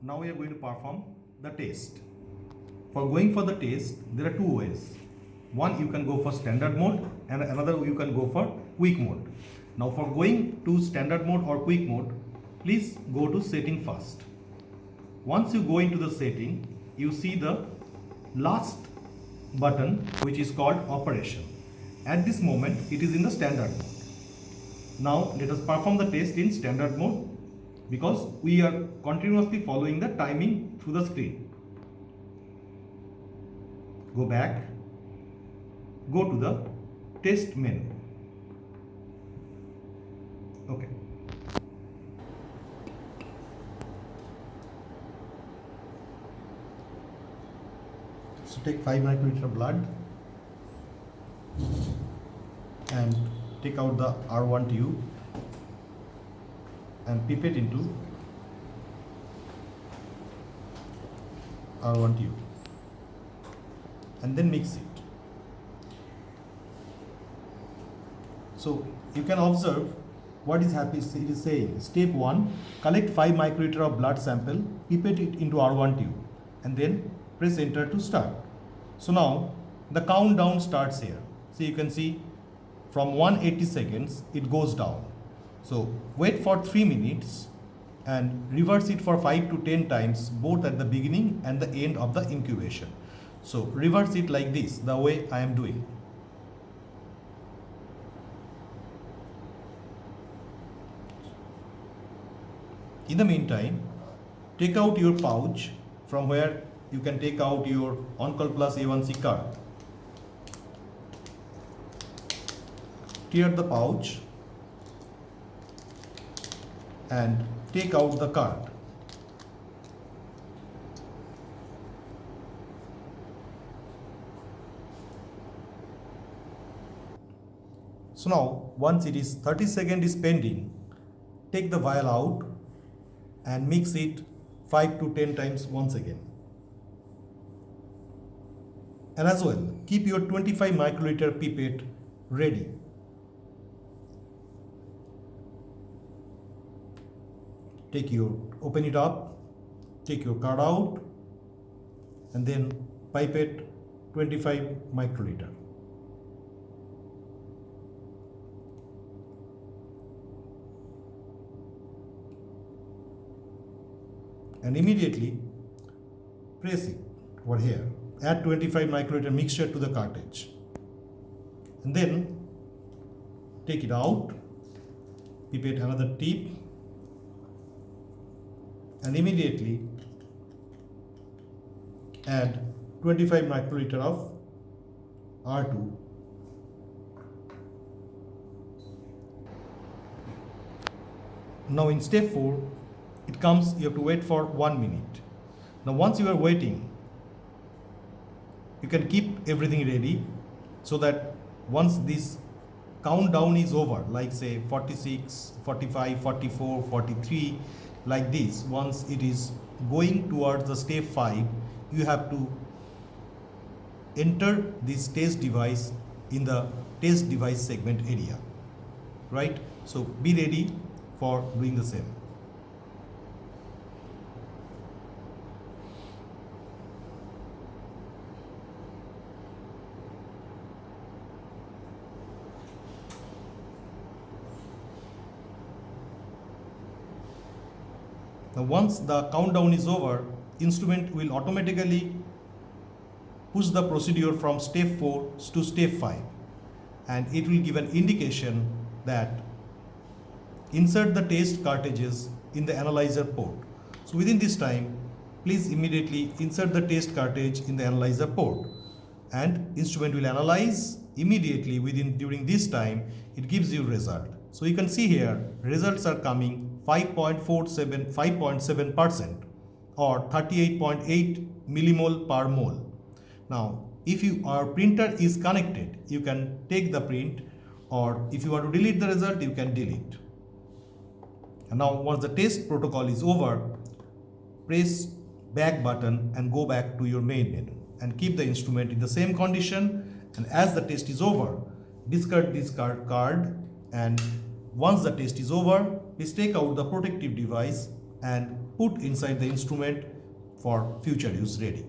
now we are going to perform the test. For going for the test, there are two ways. One, you can go for standard mode, and another you can go for quick mode. Now for going to standard mode or quick mode, please go to setting first. Once you go into the setting, you see the last button which is called operation. At this moment it is in the standard mode. Now let us perform the test in standard mode because we are continuously following the timing through the screen. Go back, go to the test menu. Okay. So take 5 microliter blood and take out the R1 tube and pipette into R1 tube and then mix it. So you can observe what is happening. It is saying step 1, collect 5 microliter of blood sample, pipette it into R1 tube and then press enter to start. So now the countdown starts here. So you can see from 180 seconds it goes down. So wait for 3 minutes and reverse it for 5 to 10 times, both at the beginning and the end of the incubation. So reverse it like this, the way I am doing. In the meantime, take out your pouch from where you can take out your OnCall A1c card. Tear the pouch and take out the card. So now once it is 30 seconds is pending, take the vial out and mix it 5 to 10 times once again. And as well, keep your 25 microliter pipette ready. Open it up, take your card out and then pipette 25 microliter. And immediately press it over here. Add 25 microliter mixture to the cartridge. And then take it out, pipette another tip, and immediately add 25 microliter of R2. Now in step 4, it comes, you have to wait for 1 minute. Now once you are waiting, you can keep everything ready so that once this countdown is over, like say 46, 45, 44, 43, like this, once it is going towards the step 5, you have to enter this test device in the test device segment area, right? So be ready for doing the same. Now once the countdown is over, instrument will automatically push the procedure from step 4 to step 5 and it will give an indication that insert the test cartridges in the analyzer port. So within this time, please immediately insert the test cartridge in the analyzer port and instrument will analyze immediately during this time. It gives you result. So you can see here results are coming 5.7% or 38.8 millimole per mole. Now if your printer is connected, you can take the print, or if you want to delete the result, you can delete. And now once the test protocol is over, press back button and go back to your main menu and keep the instrument in the same condition, and as the test is over, discard this card, and once the test is over, please take out the protective device and put inside the instrument for future use ready.